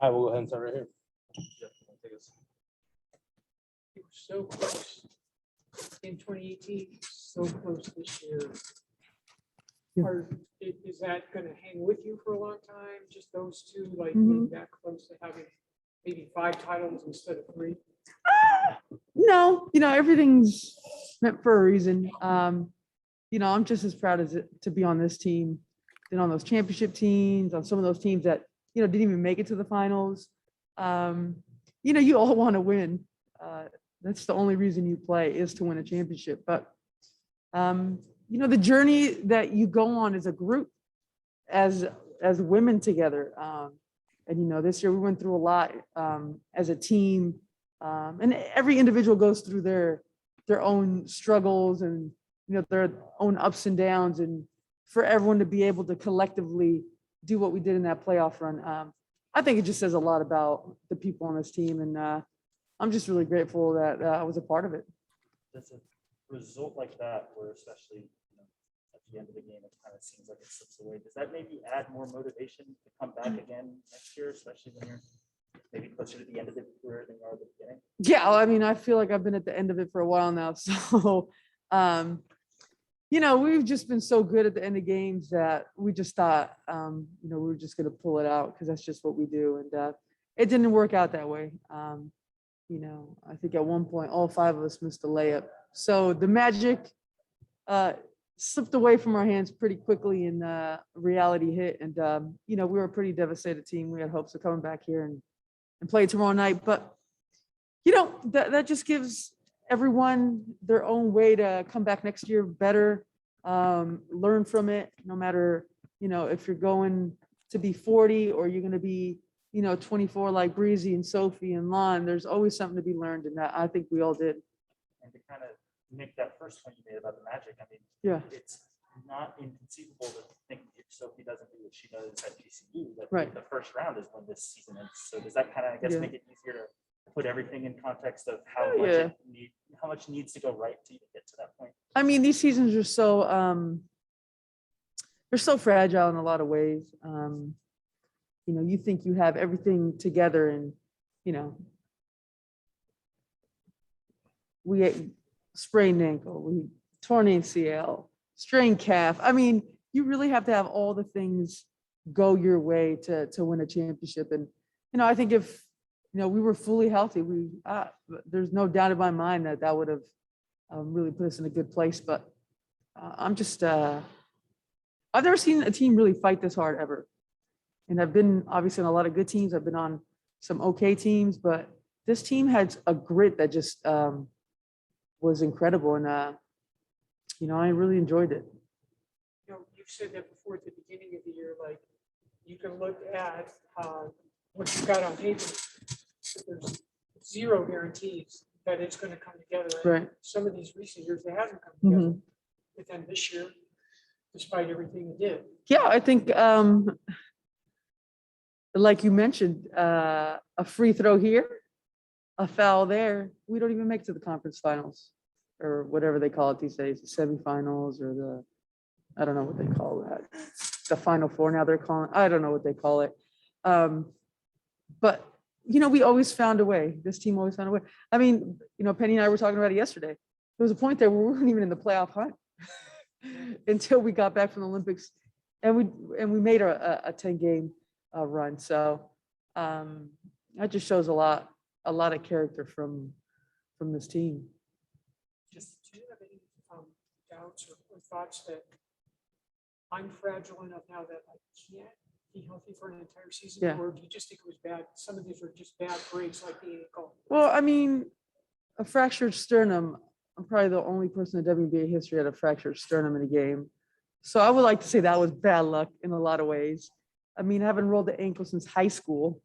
I will go ahead and start right here. You were so close in 2018, so close this year. Yeah. Is that going to hang with you for a long time? Just those two, like Mhm. being that close to having maybe 5 titles instead of 3? No, everything's meant for a reason. I'm just as proud as it to be on this team than on those championship teams, on some of those teams that, didn't even make it to the finals. You all want to win. That's the only reason you play is to win a championship. But, the journey that you go on as a group, as women together. And, this year we went through a lot as a team. And every individual goes through their own struggles and, their own ups and downs. And for everyone to be able to collectively do what we did in that playoff run, I think it just says a lot about the people on this team. And I'm just really grateful that I was a part of it. Does a result like that, where especially at the end of the game, it kind of seems like it slips away, does that maybe add more motivation to come back again next year, especially when you're maybe closer to the end of it than you are at the beginning? Yeah, I mean, I feel like I've been at the end of it for a while now. So, we've just been so good at the end of games that we just thought, we were just going to pull it out because that's just what we do. And it didn't work out that way. I think at one point, all 5 of us missed a layup. So the magic slipped away from our hands pretty quickly and reality hit. And, we were a pretty devastated team. We had hopes of coming back here and play tomorrow night. But, that just gives everyone their own way to come back next year better, learn from it, no matter, if you're going to be 40 or you're going to be, 24 like Breezy and Sophie and Lon. There's always something to be learned, and that I think we all did. And to kind of make that first point you made about the Magic, I mean, Yeah. it's not inconceivable to think if Sophie doesn't do what she does at GCU, that Right. the first round is when this season ends. So does that kind of, I guess, Yeah. make it easier to put everything in context of how Yeah. much needs to go right to even get to that point? I mean, these seasons are so they're so fragile in a lot of ways. You think you have everything together, and we sprained ankle, we torn ACL, strained calf. I mean, you really have to have all the things go your way to win a championship. And I think if we were fully healthy, there's no doubt in my mind that would have really put us in a good place. But I'm just I've never seen a team really fight this hard ever. And I've been obviously on a lot of good teams. I've been on some okay teams, but this team had a grit that just was incredible. And, I really enjoyed it. You've said that before at the beginning of the year, like you can look at what you've got on paper, but there's 0 guarantees that it's going to come together. And Right. some of these recent years, it hasn't come Mhm. together. But then this year, despite everything it did. Yeah, I think, like you mentioned, a free throw here, a foul there, we don't even make it to the conference finals or whatever they call it these days, the semifinals or I don't know what they call that. The Final Four now they're calling, I don't know what they call it. But, we always found a way. This team always found a way. I mean, Penny and I were talking about it yesterday. There was a point there where we weren't even in the playoff hunt until we got back from the Olympics, and we made a 10-game run. So that just shows a lot of character from this team. Do you have any doubts or thoughts that I'm fragile enough now that I can't be healthy for an entire season? Yeah. Or do you just think it was bad? Some of these are just bad breaks, like the ankle. Well, I mean, a fractured sternum, I'm probably the only person in WNBA history had a fractured sternum in a game. So I would like to say that was bad luck in a lot of ways. I mean, I haven't rolled the ankle since high school,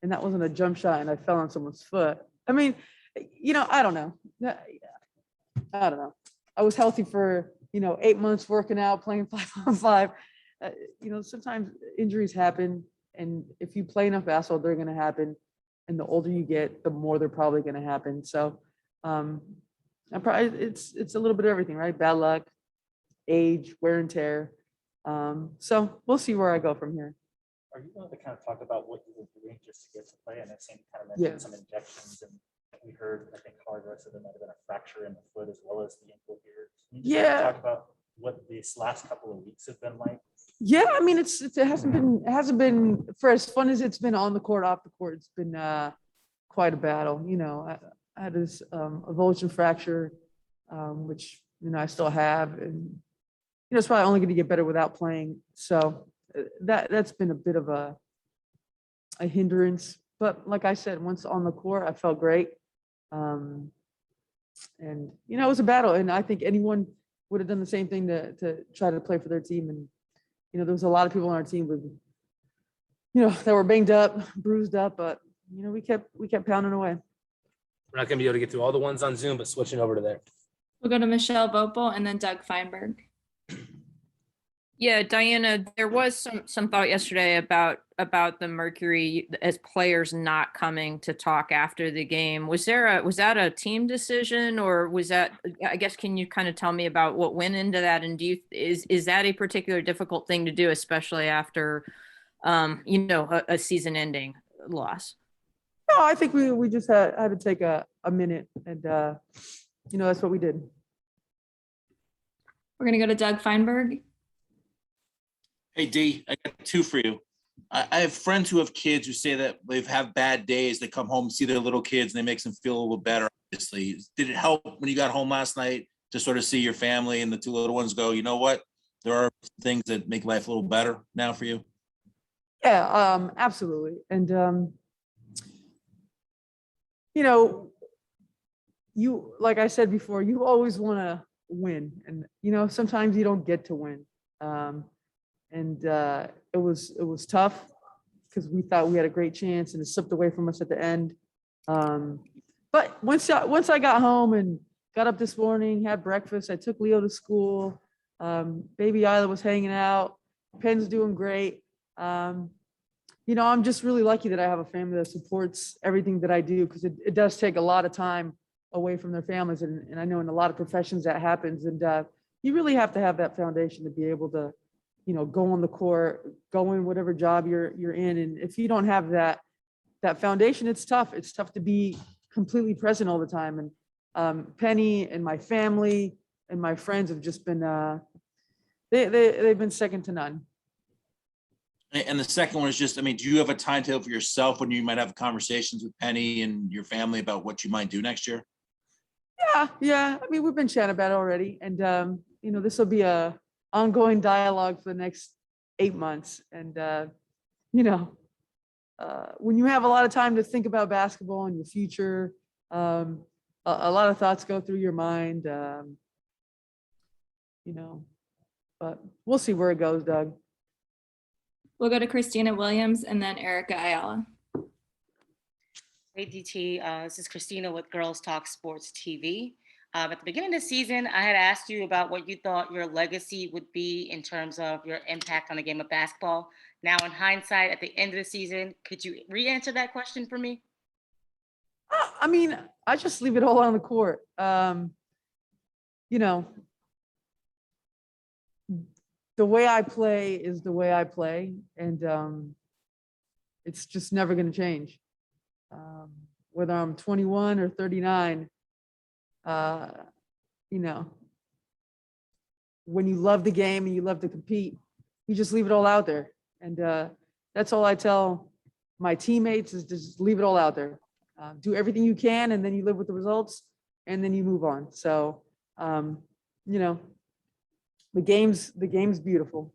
and that wasn't a jump shot, and I fell on someone's foot. I mean, I don't know. I don't know. I was healthy for, 8 months working out, playing 5-on-5. Sometimes injuries happen, and if you play enough basketball, they're going to happen. And the older you get, the more they're probably going to happen. So it's a little bit of everything, right? Bad luck, age, wear and tear. So we'll see where I go from here. are you willing to kind of talk about what you were doing just to get to play? And I've seen kind of Yeah. mentioned some injections, and we heard, I think Colorado said there might have been a fracture in the foot as well as the ankle here. Can you just kind of Yeah. talk about what these last couple of weeks have been like? Yeah, I mean, it hasn't been for as fun as it's been on the court, off the court. It's been quite a battle. You know, I had this avulsion fracture, which, you know, I still have, and, you know, it's probably only going to get better without playing. So that's been a bit of a hindrance. But like I said, once on the court, I felt great. And, you know, it was a battle, and I think anyone would have done the same thing to try to play for their team. And, you know, there was a lot of people on our team with, you know, that were banged up, bruised up, but, you know, we kept pounding away. We're not going to be able to get through all the ones on Zoom, but switching over to there. We'll go to Michelle Vopel and then Doug Feinberg. Yeah, Diana, there was some thought yesterday about the Mercury as players not coming to talk after the game. Was that a team decision, or was that, I guess, can you kind of tell me about what went into that? And is that a particular difficult thing to do, especially after you know, a season ending loss? No, I think we just had to take a minute, and you know, that's what we did. We're going to go to Doug Feinberg. Hey, D, I got two for you. I have friends who have kids who say that they've had bad days. They come home, see their little kids, and they makes them feel a little better, obviously. Did it help when you got home last night to sort of see your family and the two little ones go, you know what? There are things that make life a little better now for you? Yeah, absolutely. And, you know, like I said before, you always want to win. And, you know, sometimes you don't get to win. And it was tough because we thought we had a great chance, and it slipped away from us at the end. But once I got home and got up this morning, had breakfast, I took Leo to school. Baby Isla was hanging out. Penn's doing great. You know, I'm just really lucky that I have a family that supports everything that I do, because it does take a lot of time away from their families. And I know in a lot of professions that happens. And you really have to have that foundation to be able to, you know, go on the court, go in whatever job you're in. And if you don't have that foundation, it's tough. It's tough to be completely present all the time. And Penny and my family and my friends have just been, they've been second to none. And the second one is just, I mean, do you have a timetable for yourself when you might have conversations with Penny and your family about what you might do next year? Yeah. I mean, we've been chatting about it already. And, you know, this will be a ongoing dialogue for the next 8 months. And, you know, when you have a lot of time to think about basketball and your future, a lot of thoughts go through your mind, you know, but we'll see where it goes, Doug. We'll go to Christina Williams and then Erica Ayala. Hey, DT, this is Christina with Girls Talk Sports TV. At the beginning of the season, I had asked you about what you thought your legacy would be in terms of your impact on the game of basketball. Now, in hindsight, at the end of the season, could you re-answer that question for me? I mean, I just leave it all on the court. You know, the way I play is the way I play, and it's just never going to change. Whether I'm 21 or 39, you know, when you love the game and you love to compete, you just leave it all out there. And that's all I tell my teammates, is just leave it all out there. Do everything you can, and then you live with the results, and then you move on. So, you know, the game's beautiful.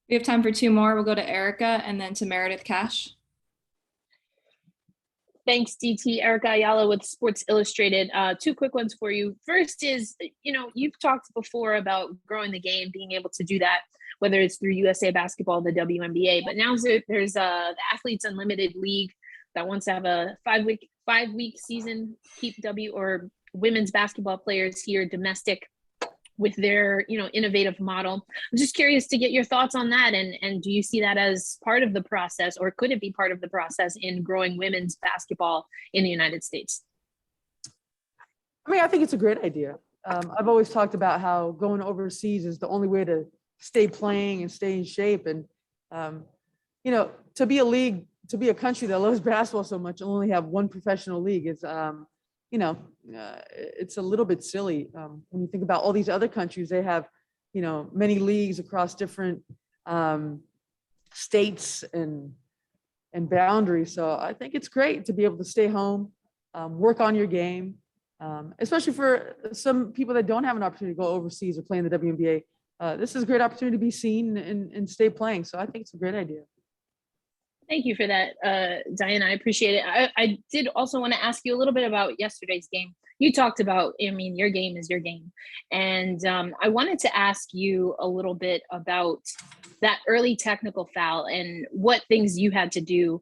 We have time for two more. We'll go to Erica and then to Meredith Cash. Thanks, DT. Erica Ayala with Sports Illustrated. Two quick ones for you. First is, you know, you've talked before about growing the game, being able to do that, whether it's through USA Basketball, the WNBA, but now there's the Athletes Unlimited League that wants to have a five-week season, keep women's basketball players here domestic with their, you know, innovative model. I'm just curious to get your thoughts on that. And do you see that as part of the process, or could it be part of the process in growing women's basketball in the United States? I mean, I think it's a great idea. I've always talked about how going overseas is the only way to stay playing and stay in shape. And you know, to be a league, to be a country that loves basketball so much, and only have one professional league is, you know, it's a little bit silly. When you think about all these other countries, they have, you know, many leagues across different states and boundaries. So I think it's great to be able to stay home, work on your game, especially for some people that don't have an opportunity to go overseas or play in the WNBA. This is a great opportunity to be seen and stay playing. So I think it's a great idea. Thank you for that, Diana. I appreciate it. I did also want to ask you a little bit about yesterday's game. You talked about, I mean, your game is your game. And I wanted to ask you a little bit about that early technical foul and what things you had to do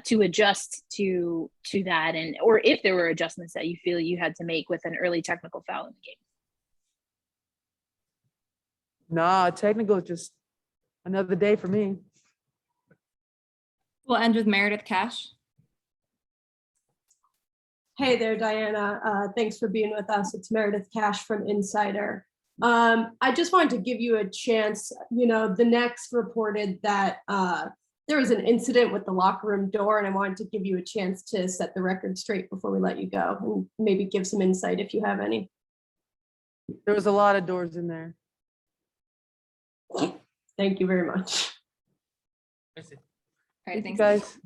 to adjust to that, and or if there were adjustments that you feel you had to make with an early technical foul in the game. Nah, technical is just another day for me. We'll end with Meredith Cash. Hey there, Diana. Thanks for being with us. It's Meredith Cash from Insider. I just wanted to give you a chance. You know, the Next reported that there was an incident with the locker room door, and I wanted to give you a chance to set the record straight before we let you go and maybe give some insight if you have any. There was a lot of doors in there. Thank you very much. All right, Thank you, thanks. guys.